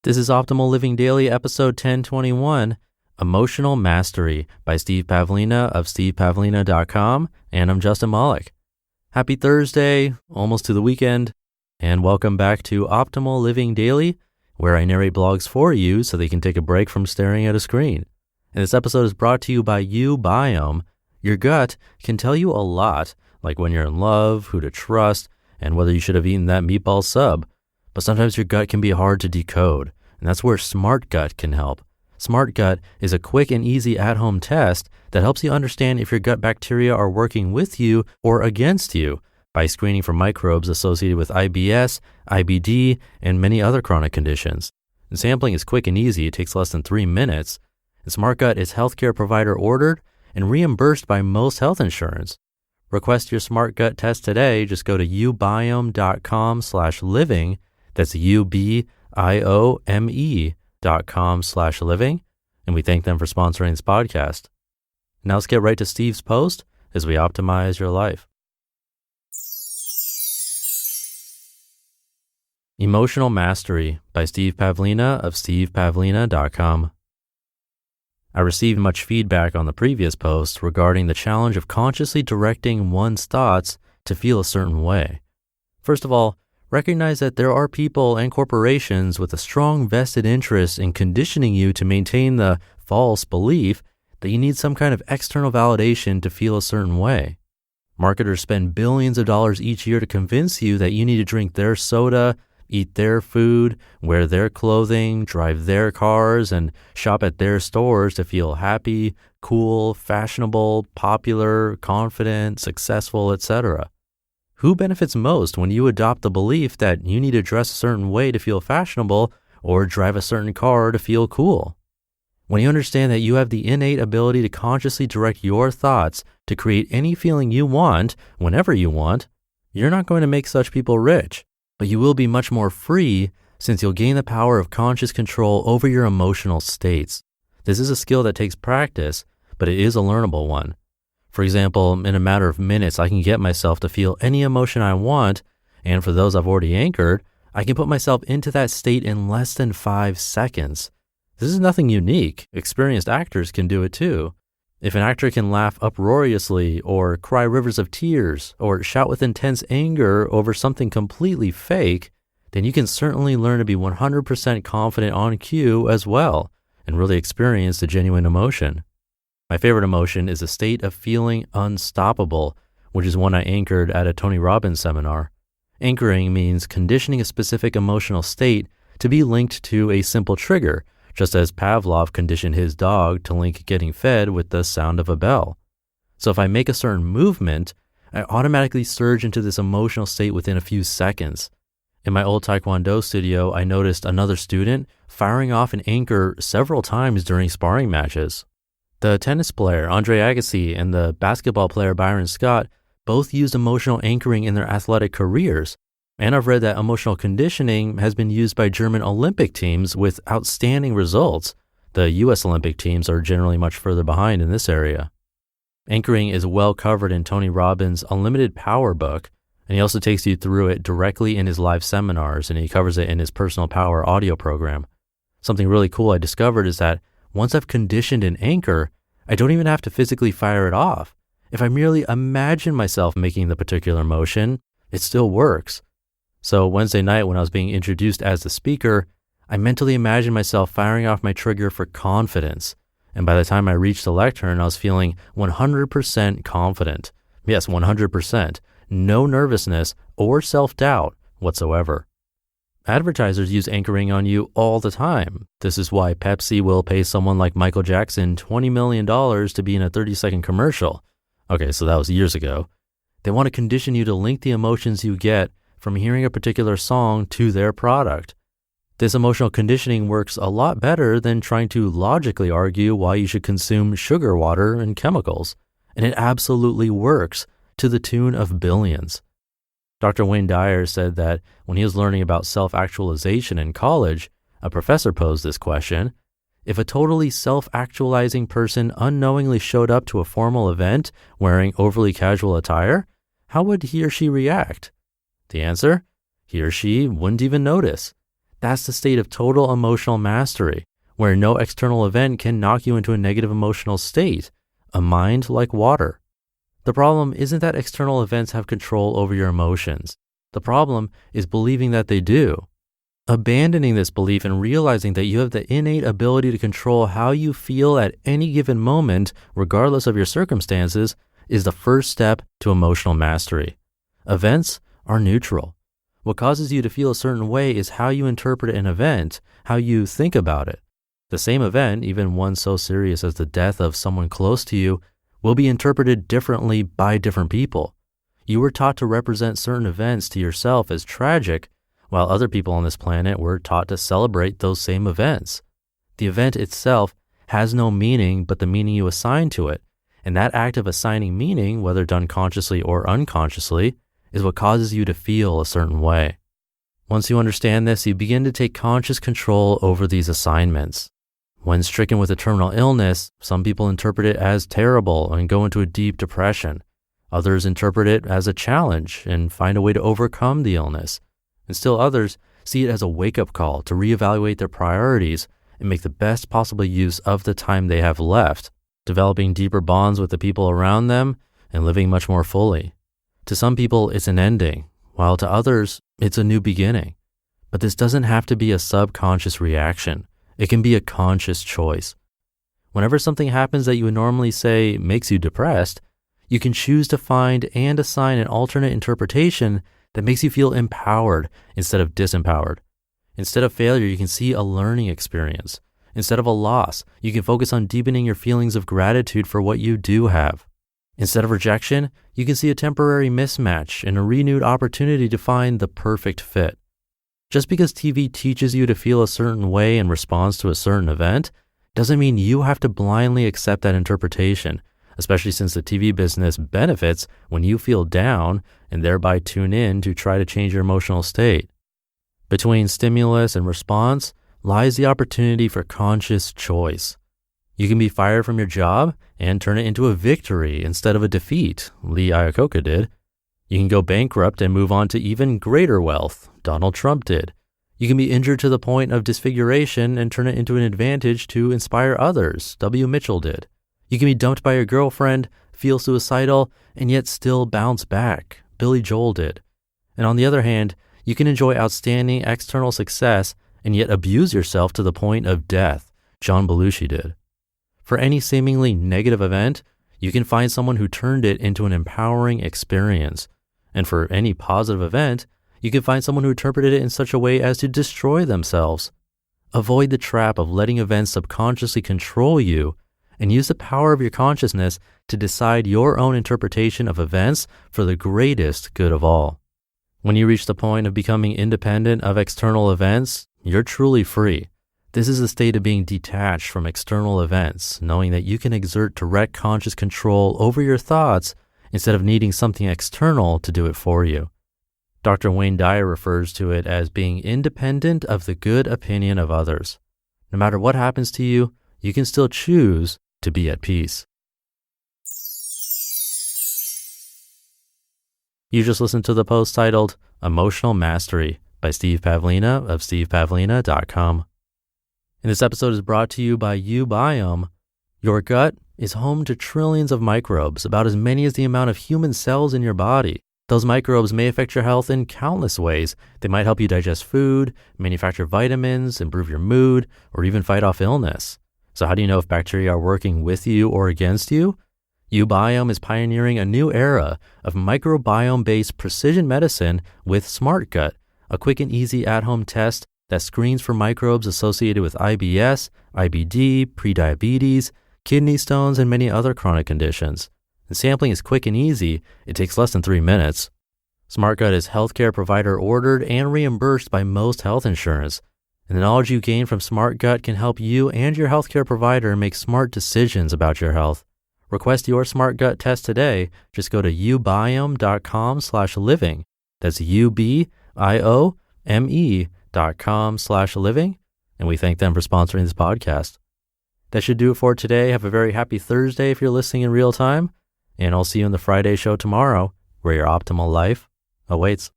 This is Optimal Living Daily, episode 1021, Emotional Mastery by Steve Pavlina of stevepavlina.com, and I'm Justin Malik. Happy Thursday, almost to the weekend, and welcome back to Optimal Living Daily, where I narrate blogs for you so they can take a break from staring at a screen. And this episode is brought to you by uBiome. Your gut can tell you a lot, like when you're in love, who to trust, and whether you should have eaten that meatball sub. But sometimes your gut can be hard to decode, and that's where SmartGut can help. SmartGut is a quick and easy at-home test that helps you understand if your gut bacteria are working with you or against you by screening for microbes associated with IBS, IBD, and many other chronic conditions. And sampling is quick and easy. It takes less than 3 minutes. And SmartGut is healthcare provider ordered and reimbursed by most health insurance. Request your SmartGut test today. Just go to ubiome.com/living. That's ubiome.com/living. And we thank them for sponsoring this podcast. Now let's get right to Steve's post as we optimize your life. Emotional Mastery by Steve Pavlina of stevepavlina.com. I received much feedback on the previous post regarding the challenge of consciously directing one's thoughts to feel a certain way. First of all, recognize that there are people and corporations with a strong vested interest in conditioning you to maintain the false belief that you need some kind of external validation to feel a certain way. Marketers spend billions of dollars each year to convince you that you need to drink their soda, eat their food, wear their clothing, drive their cars, and shop at their stores to feel happy, cool, fashionable, popular, confident, successful, etc. Who benefits most when you adopt the belief that you need to dress a certain way to feel fashionable or drive a certain car to feel cool? When you understand that you have the innate ability to consciously direct your thoughts to create any feeling you want whenever you want, you're not going to make such people rich, but you will be much more free since you'll gain the power of conscious control over your emotional states. This is a skill that takes practice, but it is a learnable one. For example, in a matter of minutes, I can get myself to feel any emotion I want, and for those I've already anchored, I can put myself into that state in less than 5 seconds. This is nothing unique. Experienced actors can do it too. If an actor can laugh uproariously, or cry rivers of tears, or shout with intense anger over something completely fake, then you can certainly learn to be 100% confident on cue as well, and really experience the genuine emotion. My favorite emotion is a state of feeling unstoppable, which is one I anchored at a Tony Robbins seminar. Anchoring means conditioning a specific emotional state to be linked to a simple trigger, just as Pavlov conditioned his dog to link getting fed with the sound of a bell. So if I make a certain movement, I automatically surge into this emotional state within a few seconds. In my old Taekwondo studio, I noticed another student firing off an anchor several times during sparring matches. The tennis player, Andre Agassi, and the basketball player, Byron Scott, both used emotional anchoring in their athletic careers. And I've read that emotional conditioning has been used by German Olympic teams with outstanding results. The U.S. Olympic teams are generally much further behind in this area. Anchoring is well covered in Tony Robbins' Unlimited Power book, and he also takes you through it directly in his live seminars, and he covers it in his Personal Power audio program. Something really cool I discovered is that once I've conditioned an anchor, I don't even have to physically fire it off. If I merely imagine myself making the particular motion, it still works. So Wednesday night when I was being introduced as the speaker, I mentally imagined myself firing off my trigger for confidence. And by the time I reached the lectern, I was feeling 100% confident. Yes, 100%. No nervousness or self-doubt whatsoever. Advertisers use anchoring on you all the time. This is why Pepsi will pay someone like Michael Jackson $20 million to be in a 30-second commercial. Okay, so that was years ago. They want to condition you to link the emotions you get from hearing a particular song to their product. This emotional conditioning works a lot better than trying to logically argue why you should consume sugar water and chemicals. And it absolutely works to the tune of billions. Dr. Wayne Dyer said that when he was learning about self-actualization in college, a professor posed this question: if a totally self-actualizing person unknowingly showed up to a formal event wearing overly casual attire, how would he or she react? The answer? He or she wouldn't even notice. That's the state of total emotional mastery, where no external event can knock you into a negative emotional state, a mind like water. The problem isn't that external events have control over your emotions. The problem is believing that they do. Abandoning this belief and realizing that you have the innate ability to control how you feel at any given moment, regardless of your circumstances, is the first step to emotional mastery. Events are neutral. What causes you to feel a certain way is how you interpret an event, how you think about it. The same event, even one so serious as the death of someone close to you, will be interpreted differently by different people. You were taught to represent certain events to yourself as tragic, while other people on this planet were taught to celebrate those same events. The event itself has no meaning but the meaning you assign to it, and that act of assigning meaning, whether done consciously or unconsciously, is what causes you to feel a certain way. Once you understand this, you begin to take conscious control over these assignments. When stricken with a terminal illness, some people interpret it as terrible and go into a deep depression. Others interpret it as a challenge and find a way to overcome the illness. And still others see it as a wake-up call to reevaluate their priorities and make the best possible use of the time they have left, developing deeper bonds with the people around them and living much more fully. To some people, it's an ending, while to others, it's a new beginning. But this doesn't have to be a subconscious reaction. It can be a conscious choice. Whenever something happens that you would normally say makes you depressed, you can choose to find and assign an alternate interpretation that makes you feel empowered instead of disempowered. Instead of failure, you can see a learning experience. Instead of a loss, you can focus on deepening your feelings of gratitude for what you do have. Instead of rejection, you can see a temporary mismatch and a renewed opportunity to find the perfect fit. Just because TV teaches you to feel a certain way in response to a certain event doesn't mean you have to blindly accept that interpretation, especially since the TV business benefits when you feel down and thereby tune in to try to change your emotional state. Between stimulus and response lies the opportunity for conscious choice. You can be fired from your job and turn it into a victory instead of a defeat, Lee Iacocca did. You can go bankrupt and move on to even greater wealth, Donald Trump did. You can be injured to the point of disfiguration and turn it into an advantage to inspire others, W. Mitchell did. You can be dumped by your girlfriend, feel suicidal, and yet still bounce back, Billy Joel did. And on the other hand, you can enjoy outstanding external success and yet abuse yourself to the point of death, John Belushi did. For any seemingly negative event, you can find someone who turned it into an empowering experience. And for any positive event, you can find someone who interpreted it in such a way as to destroy themselves. Avoid the trap of letting events subconsciously control you and use the power of your consciousness to decide your own interpretation of events for the greatest good of all. When you reach the point of becoming independent of external events, you're truly free. This is a state of being detached from external events, knowing that you can exert direct conscious control over your thoughts instead of needing something external to do it for you. Dr. Wayne Dyer refers to it as being independent of the good opinion of others. No matter what happens to you, you can still choose to be at peace. You just listened to the post titled Emotional Mastery by Steve Pavlina of stevepavlina.com. And this episode is brought to you by uBiome. Your gut is home to trillions of microbes, about as many as the amount of human cells in your body. Those microbes may affect your health in countless ways. They might help you digest food, manufacture vitamins, improve your mood, or even fight off illness. So how do you know if bacteria are working with you or against you? uBiome is pioneering a new era of microbiome-based precision medicine with SmartGut, a quick and easy at-home test that screens for microbes associated with IBS, IBD, prediabetes, kidney stones, and many other chronic conditions. The sampling is quick and easy. It takes less than 3 minutes. SmartGut is healthcare provider ordered and reimbursed by most health insurance. And the knowledge you gain from SmartGut can help you and your healthcare provider make smart decisions about your health. Request your SmartGut test today. Just go to ubiome.com/living. That's ubiome.com/living. And we thank them for sponsoring this podcast. That should do it for today. Have a very happy Thursday if you're listening in real time. And I'll see you in the Friday show tomorrow, where your optimal life awaits.